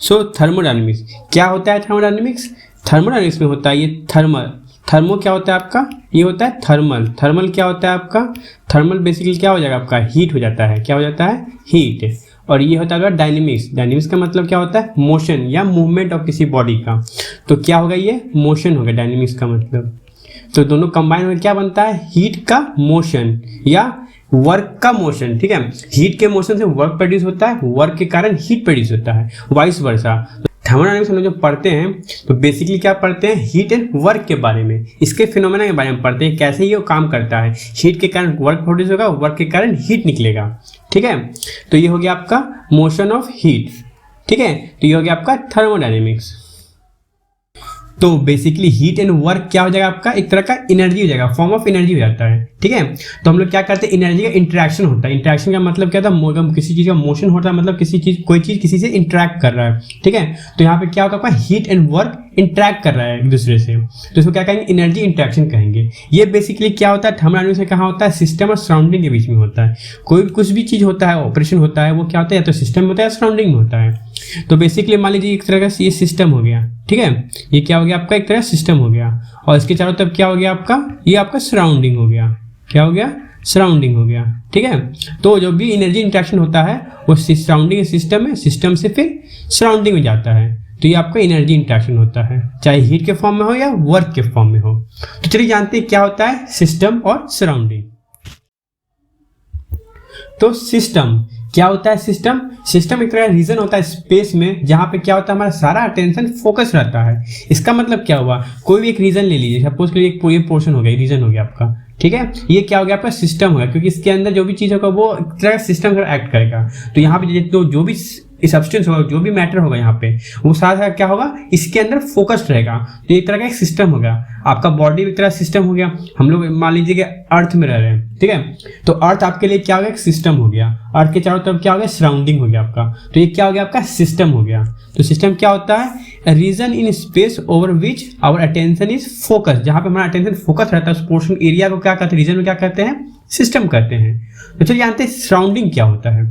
सो thermodynamics क्या होता है? थर्मोडायनेमिक्स में होता है ये थर्मो क्या होता है आपका? ये होता है थर्मल क्या होता है आपका? थर्मल बेसिकली क्या हो जाएगा आपका? हीट हो जाता है। क्या हो जाता है? हीट। और ये होता है डायनेमिक्स का मतलब क्या होता है? मोशन या मूवमेंट ऑफ किसी बॉडी का। तो क्या होगा? ये मोशन होगा डायनेमिक्स का मतलब। तो दोनों कंबाइन होकर क्या बनता है? हीट का मोशन या वर्क का मोशन। ठीक है, हीट के मोशन से वर्क प्रोड्यूस होता है, वर्क के कारण हीट प्रोड्यूस होता है, वाइस वर्सा। थर्मोडायनेमिक्स हम लोग जो पढ़ते हैं तो बेसिकली क्या पढ़ते हैं? हीट एंड वर्क के बारे में, इसके फिनोमेना के बारे में पढ़ते हैं, कैसे ये काम करता है। हीट के कारण वर्क प्रोड्यूस होगा, वर्क के कारण हीट निकलेगा। ठीक है, तो ये हो गया आपका मोशन ऑफ हीट। ठीक है, तो ये हो गया आपका थर्मोडायनेमिक्स। तो बेसिकली हीट एंड वर्क क्या हो जाएगा आपका? एक तरह का एनर्जी हो जाएगा, फॉर्म ऑफ एनर्जी हो जाता है। ठीक है, तो हम लोग क्या करते हैं? एनर्जी का इंटरेक्शन होता है। इंटरेक्शन का मतलब क्या होता है? किसी चीज का मोशन होता है, मतलब कोई चीज किसी से इंटरेक्ट कर रहा है। ठीक है, तो यहाँ पे क्या होगा आपका? हीट एंड वर्क इंटरेक्ट कर रहा है एक दूसरे से, तो इसको क्या कहेंगे? एनर्जी इंटरेक्शन कहेंगे। ये बेसिकली क्या होता है? थर्मोडायनेमिक्स में कहाँ होता है? सिस्टम और सराउंडिंग के बीच में होता है। कोई कुछ भी चीज होता है, ऑपरेशन होता है, वो क्या होता है? या तो सिस्टम में होता है या सराउंडिंग में होता है। तो बेसिकली मान लीजिए एक तरह का ये सिस्टम हो गया। ठीक है, ये क्या हो गया आपका? एक तरह सिस्टम हो गया, और इसके चारों तरफ क्या हो गया आपका? ये आपका सराउंडिंग हो गया। क्या हो गया? सराउंडिंग हो गया। ठीक है, तो जो भी एनर्जी इंटरेक्शन होता है वो सराउंडिंग सिस्टम में, सिस्टम से फिर सराउंडिंग में जाता है, तो ये आपका एनर्जी इंटरेक्शन होता है, चाहे हीट के फॉर्म में हो या वर्क के फॉर्म में हो। तो चलिए जानते हैं क्या होता है सिस्टम और सराउंडिंग। तो सिस्टम क्या होता है? सिस्टम एक तरह का रीजन होता है स्पेस में, जहां पे क्या होता है? हमारा सारा अटेंशन फोकस रहता है। इसका मतलब क्या हुआ? कोई भी एक रीजन ले लीजिए, सपोज करिए एक पूरी पोर्शन हो गया, रीजन हो गया आपका। ठीक है, ये क्या हो गया आपका? सिस्टम हो गया, क्योंकि इसके अंदर जो भी चीज होगा वो एक तरह का सिस्टम का एक्ट करेगा। तो यहाँ पे तो जो भी सब्सटेंस होगा, जो भी मैटर होगा यहाँ पे, वो सारा क्या होगा? इसके अंदर फोकस्ड रहेगा। तो एक तरह का एक सिस्टम हो गया। आपका बॉडी एक तरह सिस्टम हो गया। हम लोग मान लीजिए कि अर्थ में रह रहे हैं। ठीक है, तो अर्थ आपके लिए क्या हो गया? एक सिस्टम हो गया। अर्थ के चारों तरफ क्या हो गया? सराउंडिंग हो गया आपका। तो ये क्या हो गया आपका? सिस्टम हो गया। तो सिस्टम क्या होता है? Region in space over which our attention is focus, जहां पे हमारा अटेंशन फोकस रहता है, उस पोर्शन एरिया को क्या कहते हैं? रीजन में क्या कहते हैं? सिस्टम कहते हैं। तो चलिए जानते हैं सराउंडिंग क्या होता है।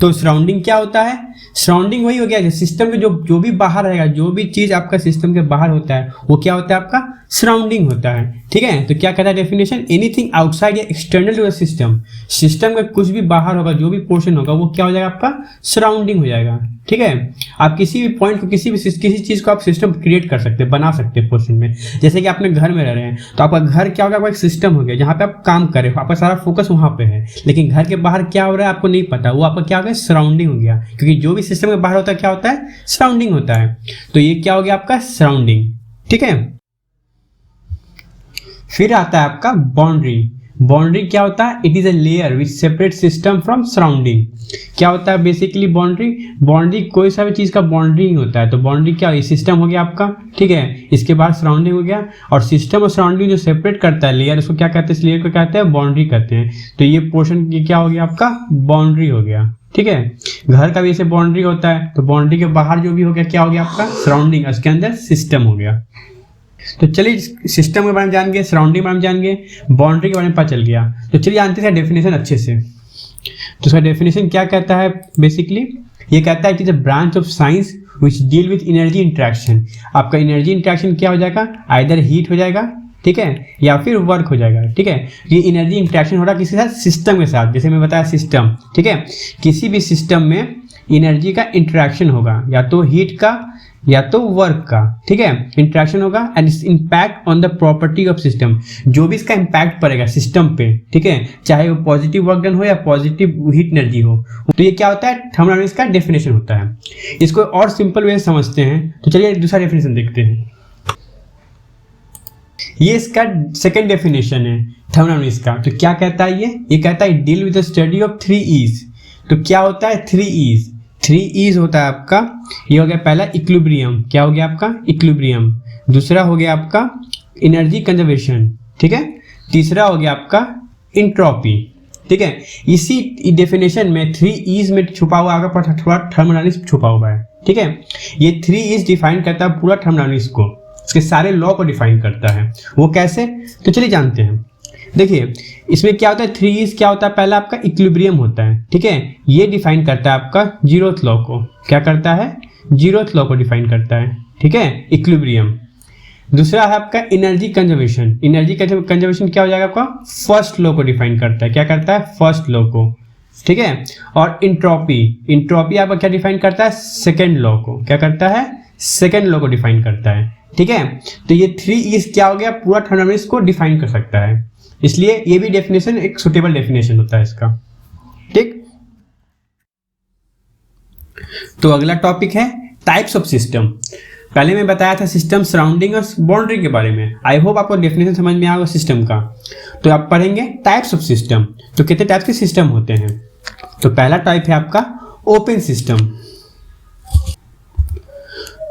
तो सराउंडिंग क्या होता है? सराउंडिंग वही हो गया सिस्टम के जो भी बाहर रहेगा, जो भी चीज आपका सिस्टम के बाहर होता है वो क्या होता है? आपका सराउंडिंग होता है। ठीक है, तो क्या कहता है डेफिनेशन? एनीथिंग आउटसाइड या external to the system, system में कुछ भी बाहर होगा, जो भी पोर्शन होगा वो क्या हो जाएगा? आपका सराउंडिंग हो जाएगा। ठीक है, आप किसी भी पॉइंट को, किसी चीज को आप सिस्टम क्रिएट कर सकते हैं, बना सकते हैं पोर्शन में। जैसे कि आपने घर में रह रहे हैं, तो आपका घर क्या होगा? आपका एक सिस्टम हो गया, जहाँ पे आप काम कर रहे हो, आपका सारा फोकस वहां पे है। लेकिन घर के बाहर क्या हो रहा है आपको नहीं पता, वो आपका क्या हो गया? सराउंडिंग हो गया, क्योंकि जो भी सिस्टम के बाहर होता है क्या होता है? सराउंडिंग होता है। तो ये क्या हो गया आपका? सराउंडिंग। ठीक है, फिर आता है आपका बाउंड्री। बाउंड्री क्या होता है? It is a layer which separate system from surrounding. क्या होता है बेसिकली बाउंड्री कोई सा भी चीज का बाउंड्री नहीं होता है। तो बाउंड्री क्या है? सिस्टम हो गया आपका। ठीक है, इसके बाद सराउंडिंग हो गया, और सिस्टम और सराउंडिंग जो सेपरेट करता है लेयर, उसको क्या कहते हैं? इस लेयर को कहते हैं बाउंड्री कहते हैं। तो ये पोर्शन क्या हो गया आपका? बाउंड्री हो गया। ठीक है, घर का भी ऐसे बाउंड्री होता है, तो बाउंड्री के बाहर जो भी हो गया क्या हो गया आपका? सराउंडिंग, उसके अंदर सिस्टम हो गया। तो चलिए सिस्टम के बारे में जान गए, सराउंडिंग के बारे में जान गए, बाउंड्री के बारे में पता चल गया। तो चलिए जानते हैं डेफिनेशन अच्छे से। तो इसका डेफिनेशन क्या कहता है? बेसिकली ये कहता है it is a branch of science which deal with energy interaction. आपका एनर्जी इंटरेक्शन क्या हो जाएगा? आइदर हीट हो जाएगा, ठीक है, या फिर वर्क हो जाएगा। ठीक है, ये एनर्जी इंटरेक्शन हो रहा है किसी साथ? सिस्टम के साथ। जैसे मैं बताया सिस्टम, ठीक है, किसी भी सिस्टम में एनर्जी का इंटरेक्शन होगा, या तो हीट का या तो वर्क का। ठीक है, इंटरेक्शन होगा and its impact on the property of system, जो भी इसका इम्पैक्ट पड़ेगा सिस्टम पे। ठीक है, चाहे वो पॉजिटिव वर्क डन हो या पॉजिटिव हीट एनर्जी हो। तो ये क्या होता है? थर्मोडायनेमिक्स का डेफिनेशन होता है। इसको और सिंपल वे से समझते हैं, तो चलिए दूसरा डेफिनेशन देखते हैं। ये इसका सेकेंड डेफिनेशन है थर्मोडायनेमिक्स का। तो क्या कहता है ये कहता है deal with the study of 3 E's। तो क्या होता है? 3 E's। 3 E's होता है आपका। ये हो गया पहला इक्विलिब्रियम। क्या हो गया आपका? इक्विलिब्रियम। दूसरा हो गया आपका एनर्जी कंजर्वेशन। ठीक है, तीसरा हो गया आपका इंट्रोपी। ठीक है, इसी डेफिनेशन में 3 E's में छुपा हुआ आगे थोड़ा थर्मोडायनेमिक्स छुपा हुआ है। ठीक है, ये 3 E's डिफाइन करता है पूरा थर्मोडायनेमिक्स को, इसके सारे लॉ को डिफाइन करता है। वो कैसे? तो चलिए जानते हैं। देखिए इसमें क्या होता है, 3 क्या होता है, पहला आपका इक्विलिब्रियम होता है, ठीक है, ये डिफाइन करता है आपका जीरोथ लॉ को। क्या करता है, जीरोथ लॉ को डिफाइन करता है, ठीक है, इक्विलिब्रियम। दूसरा है आपका एनर्जी कंजर्वेशन। एनर्जी कंजर्वेशन क्या हो जाएगा आपका, फर्स्ट लॉ को डिफाइन करता है। क्या करता है, फर्स्ट लॉ को, ठीक है। और इंट्रोपी, इंट्रोपी आपका क्या डिफाइन करता है, सेकेंड लॉ को। क्या करता है, सेकेंड लॉ को डिफाइन करता है, ठीक है। तो ये 3 क्या हो गया, पूरा थर्मोडायनामिक्स को डिफाइन कर सकता है, इसलिए ये भी डेफिनेशन एक सुटेबल डेफिनेशन होता है इसका, ठीक। तो अगला टॉपिक है टाइप्स ऑफ सिस्टम। पहले मैं बताया था सिस्टम सराउंडिंग और बाउंड्री के बारे में। आई होप आपको डेफिनेशन समझ में आएगा सिस्टम का। तो आप पढ़ेंगे टाइप्स ऑफ सिस्टम। तो कितने टाइप्स के सिस्टम होते हैं। तो पहला टाइप है आपका ओपन सिस्टम।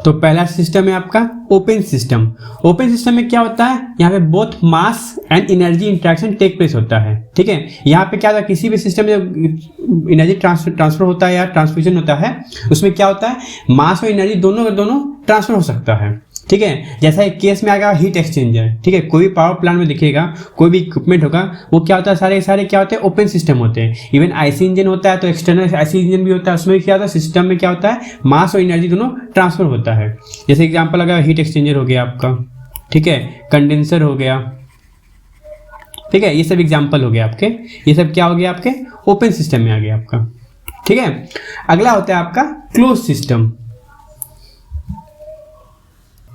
तो पहला सिस्टम है आपका ओपन सिस्टम। ओपन सिस्टम में क्या होता है, यहाँ पे both mass and energy interaction take place होता है, ठीक है। यहाँ पे क्या होता है, किसी भी सिस्टम में एनर्जी ट्रांसफर होता है या ट्रांसफ्यूजन होता है, उसमें क्या होता है, मास और एनर्जी दोनों का दोनों ट्रांसफर हो सकता है, ठीक है। जैसा एक केस में आएगा हीट एक्सचेंजर, ठीक है। कोई भी पावर प्लांट में दिखेगा, कोई भी इक्विपमेंट होगा, वो क्या होता है, सारे सारे क्या होते हैं, ओपन सिस्टम होते हैं। इवन आईसी इंजन होता है तो एक्सटर्नल आईसी इंजन भी होता है, उसमें क्या होता है, सिस्टम में क्या होता है, मास और एनर्जी दोनों ट्रांसफर होता है। जैसे एग्जाम्पल अगर हीट एक्सचेंजर हो गया आपका, ठीक है, कंडेंसर हो गया, ठीक है, ये सब एग्जाम्पल हो गया आपके। ये सब क्या हो गया आपके ओपन सिस्टम में आ गया आपका, ठीक है। अगला होता है आपका क्लोज सिस्टम।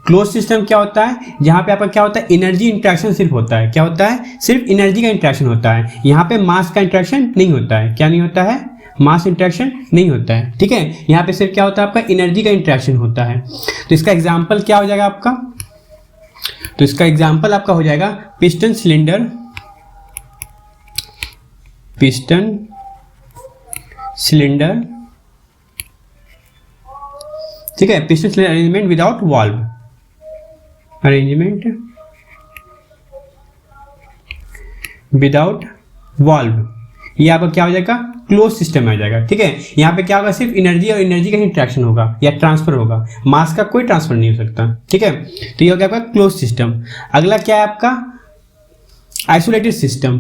क्लोज सिस्टम क्या होता है, जहां पे आपका क्या होता है, एनर्जी इंट्रैक्शन सिर्फ होता है। क्या होता है, सिर्फ एनर्जी का इंट्रैक्शन होता है। यहाँ पे मास का इंट्रैक्शन नहीं होता है। क्या नहीं होता है, मास इंट्रैक्शन नहीं होता है, ठीक है। यहाँ पे सिर्फ क्या होता है, आपका एनर्जी का इंट्रैक्शन होता है। तो इसका एग्जाम्पल क्या हो जाएगा आपका, तो इसका एग्जाम्पल आपका हो जाएगा पिस्टन सिलेंडर, पिस्टन सिलेंडर, ठीक है, piston cylinder arrangement without valve, arrangement without valve, ये आपका क्या हो जाएगा, क्लोज सिस्टम में आ जाएगा, ठीक है। यहाँ पे क्या होगा, सिर्फ एनर्जी और एनर्जी का ही इंट्रैक्शन होगा या ट्रांसफर होगा, मास का कोई ट्रांसफर नहीं हो सकता, ठीक है। तो ये हो गया आपका क्लोज सिस्टम। अगला क्या है आपका आइसोलेटेड सिस्टम।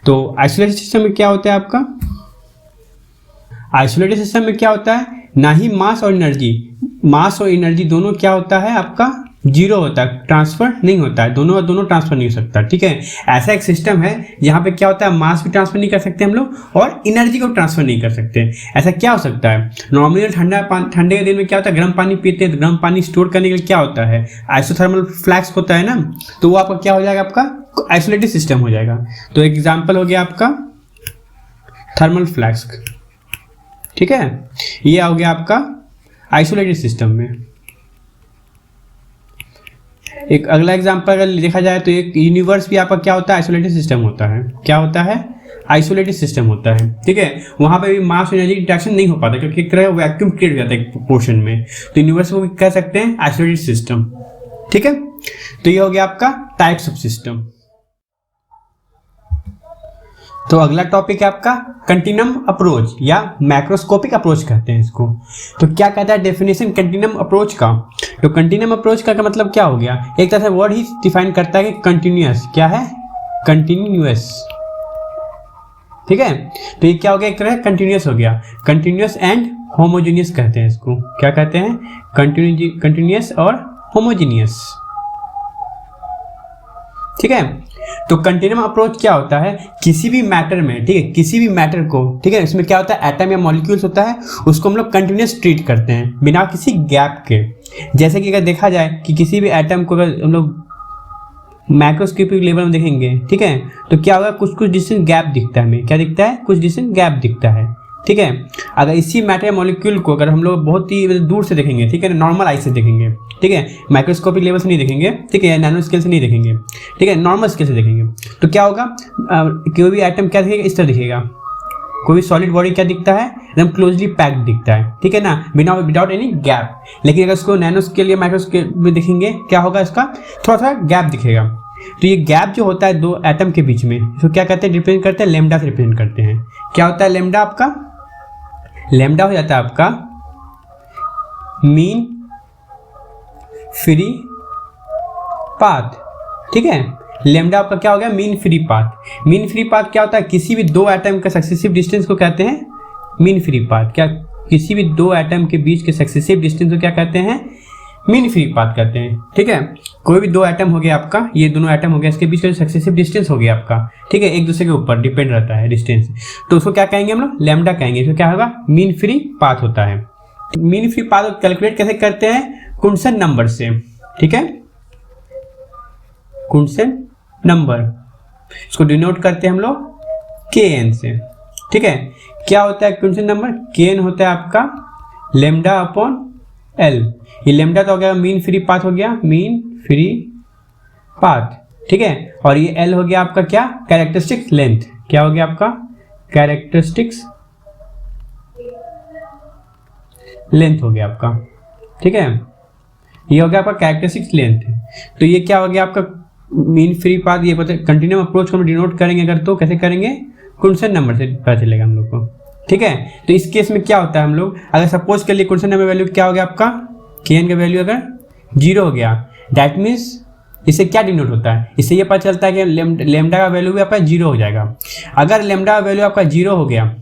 तो आइसोलेटेड सिस्टम में क्या होता है आपका, आइसोलेटेड सिस्टम में क्या होता है, ना ही मास और एनर्जी दोनों क्या होता है आपका जीरो होता है, ट्रांसफर नहीं होता है, दोनों ट्रांसफर नहीं हो सकता, ठीक है। ऐसा एक सिस्टम है जहाँ पे क्या होता है, मास भी ट्रांसफर नहीं कर सकते हम लोग और एनर्जी को ट्रांसफर नहीं कर सकते। ऐसा क्या हो सकता है, नॉर्मली ठंडे के दिन में क्या होता है, गर्म पानी पीते हैं तो गर्म पानी स्टोर करने के लिए क्या होता है, आइसोथर्मल फ्लैक्स होता है ना, तो वो आपका क्या हो जाएगा, आपका आइसोलेटेड सिस्टम हो जाएगा। तो एग्जाम्पल हो गया आपका थर्मल फ्लैक्स, ठीक है, ये हो गया आपका आइसोलेटेड सिस्टम में। एक अगला एग्जांपल अगर देखा जाए तो एक यूनिवर्स भी आपका क्या होता है, आइसोलेटेड सिस्टम होता है। क्या होता है, आइसोलेटेड सिस्टम होता है, ठीक है। वहां पे भी मास एनर्जी इंटरेक्शन नहीं हो पाता क्योंकि एक तरह वैक्यूम क्रिएट हो जाता है एक पोर्शन में। तो यूनिवर्स को कह सकते हैं आइसोलेटेड सिस्टम, ठीक है। तो ये हो गया आपका टाइप्स ऑफ सिस्टम। तो अगला टॉपिक है आपका कंटिन्यूम अप्रोच या मैक्रोस्कोपिक अप्रोच कहते हैं इसको। तो क्या कहता है डेफिनेशन कंटिन्यूम अप्रोच का, तो कंटिन्यूम अप्रोच का मतलब क्या हो गया, एक तरह से वर्ड ही डिफाइन करता है कि कंटिन्यूअस, क्या है, कंटिन्यूअस, ठीक है। तो ये क्या हो गया, एक तरह कंटिन्यूअस हो गया, कंटिन्यूअस एंड होमोजीनियस कहते हैं इसको। क्या कहते हैं, कंटिन्यूअस और होमोजीनियस, ठीक है। तो कंटिन्यूम अप्रोच क्या होता है, किसी भी मैटर में, ठीक है, किसी भी मैटर को, ठीक है, इसमें क्या होता है, एटम या मॉलिक्यूल्स होता है, उसको हम लोग कंटिन्यूस ट्रीट करते हैं बिना किसी गैप के। जैसे कि अगर देखा जाए कि किसी भी एटम को अगर हम लोग माइक्रोस्कोपिक लेवल में देखेंगे, ठीक है, तो क्या होगा, कुछ डिस्टेंस गैप दिखता है हमें, क्या दिखता है, कुछ डिस्टेंस गैप दिखता है, ठीक है। अगर इसी मैटर मॉलिक्यूल को अगर हम लोग बहुत ही दूर से देखेंगे, ठीक है, नॉर्मल आई से देखेंगे, ठीक है, माइक्रोस्कोपिक लेवल से नहीं देखेंगे, ठीक है, नैनो स्केल से नहीं देखेंगे, ठीक है, नॉर्मल स्केल से देखेंगे, तो क्या होगा, कोई भी आइटम क्या दिखेगा, इस तरह दिखेगा। कोई भी सॉलिड बॉडी क्या दिखता है, एकदम क्लोजली पैक्ड दिखता है, ठीक है ना, बिना विदाउट एनी गैप। लेकिन अगर इसको नैनो स्केल या माइक्रो स्केल में देखेंगे, क्या होगा, इसका थोड़ा सा गैप दिखेगा। तो ये गैप जो होता है दो एटम के बीच में, इसको क्या कहते हैं, रिप्रेजेंट करते हैं, लेमडा से रिप्रेजेंट करते हैं। क्या होता है लेमडा, आपका लेमडा हो जाता है आपका मीन फ्री पाथ, ठीक है। लेमडा आपका क्या हो गया, mean free path. Mean free path क्या होता है, किसी भी दो एटम का सक्सेसिव डिस्टेंस को कहते हैं मीन फ्री पाथ। क्या, किसी भी दो एटम के बीच के सक्सेसिव डिस्टेंस को क्या कहते हैं, मीन फ्री पाथ कहते हैं। ठीक है, कोई भी दो एटम हो गया आपका, ये दोनों एटम हो गया, इसके बीच का सक्सेसिव डिस्टेंस हो गया आपका, ठीक है, एक दूसरे के ऊपर डिपेंड रहता है डिस्टेंस, तो उसको क्या कहेंगे हम लोग, लैम्डा कहेंगे। इसको क्या होगा, मीन फ्री पाथ होता है। मीन फ्री पाथ को कैलकुलेट कैसे करते हैं, कुंडसन नंबर से। ठीक है, कुंडसन नंबर, इसको डिनोट करते हैं हम लोग kn से। ठीक है, क्या होता है कुंडसन नंबर, kn होता है आपका लेमडा अपॉन l। ये लेमडा तो हो गया मीन फ्री पाथ, हो गया मीन फ्री पाथ। ठीक है, और ये l हो गया आपका क्या, कैरेक्टरिस्टिक्स लेंथ। क्या हो गया आपका, कैरेक्टरिस्टिक्स लेंथ हो गया आपका। ठीक है, ये हो गया आपका कैरेक्टरिस्टिक्स लेंथ। तो ये क्या हो गया आपका मीन फ्री पाथ। ये पता कंटिन्यूम अप्रोच को हम डिनोट करेंगे अगर, तो कैसे करेंगे, कुंडसन नंबर से पता चलेगा हम लोग को। ठीक है, तो इस केस में क्या होता है, हम लोग अगर सपोज कर लिए कुंडसन नंबर वैल्यू क्या हो गया आपका, kn का वैल्यू अगर 0 हो गया, दैट मीन्स इससे क्या डिनोट होता है, इससे ये पता चलता है कि लेमडा का वैल्यू भी आपका 0 हो जाएगा। अगर लेमडा का वैल्यू आपका 0 हो गया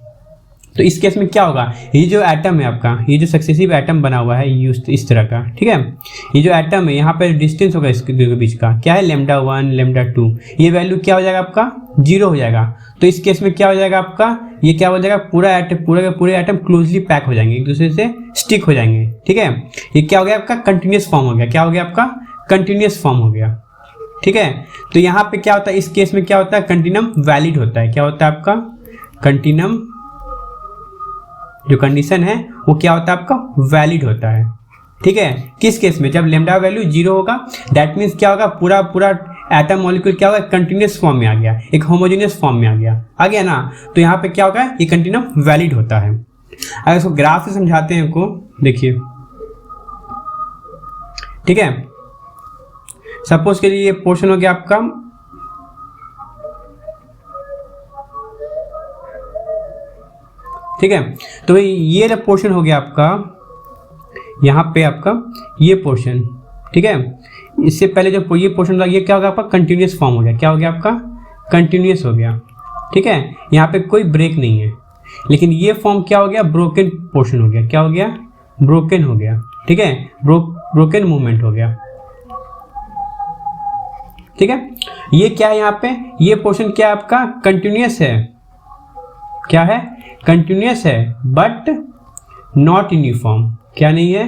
तो इस केस में क्या होगा, ये जो एटम है आपका, ये जो सक्सेसिव एटम बना हुआ है इस तरह का, ठीक है, ये जो एटम है यहाँ पर डिस्टेंस होगा इसके बीच का, क्या है, लेमडा 1 लेमडा 2, ये वैल्यू क्या हो जाएगा आपका 0 हो जाएगा। तो इस केस में क्या हो जाएगा आपका, ये क्या हो जाएगा, पूरा एटम, पूरे के पूरे एटम क्लोजली पैक हो जाएंगे, एक दूसरे से स्टिक हो जाएंगे। ठीक है, ये क्या हो गया आपका, कंटिन्यूस फॉर्म हो गया। क्या हो गया आपका, कंटिन्यूस फॉर्म हो गया। ठीक है, तो यहाँ पे क्या होता है, इस केस में क्या होता है, कंटिन्यूम वैलिड होता है। क्या होता है आपका, कंटिन्यूम जो कंडीशन है वो क्या होता है आपका, वैलिड होता है। ठीक है, किस केस में, जब लेमडा वैल्यू 0 होगा, दैट मीन्स क्या होगा, पूरा पूरा एटम मॉलिक्यूल क्या होगा, कंटिन्यूस फॉर्म में आ गया, एक होमोजेनियस फॉर्म में आ गया ना। तो यहाँ पे क्या होगा, ये कंटिन्यूम वैलिड होता है। अगर इसको ग्राफ से समझाते हैं इनको, देखिए, ठीक है, सपोज के लिए ये पोर्शन हो गया आपका, ठीक है, तो ये पोर्शन हो गया आपका, यहाँ पे आपका ये पोर्शन, ठीक है, इससे पहले जो ये पोर्शन था, ये क्या होगा आपका, कंटिन्यूस फॉर्म हो गया। क्या हो गया आपका, कंटिन्यूस हो गया। ठीक है, यहाँ पे कोई ब्रेक नहीं है, लेकिन ये फॉर्म क्या हो गया, ब्रोकन पोर्शन हो गया। क्या हो गया, ब्रोकन हो गया। ठीक है, ब्रोकन मूवमेंट हो गया। ठीक है, ये क्या है, यहाँ पे ये पोर्शन क्या है आपका, कंटिन्यूस है। क्या है, कंटिन्यूस है, बट नॉट यूनिफॉर्म। क्या नहीं है,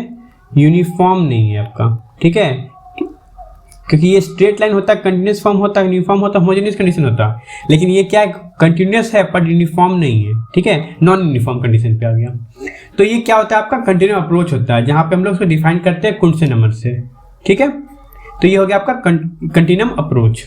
यूनिफॉर्म नहीं है आपका। ठीक है, क्योंकि ये स्ट्रेट लाइन होता है, कंटिन्यूस फॉर्म होता है, यूनिफॉर्म होता है, होमोजेनियस कंडीशन होता है, लेकिन ये क्या है, कंटिन्यूस है पर यूनिफॉर्म नहीं है। ठीक है, नॉन यूनिफॉर्म कंडीशन पे आ गया। तो ये क्या होता है आपका, कंटिन्यूम अप्रोच होता है, जहां पे हम लोग उसको डिफाइन करते हैं कुंडसन नंबर से। ठीक है, तो ये हो गया आपका कंटिन्यूम अप्रोच।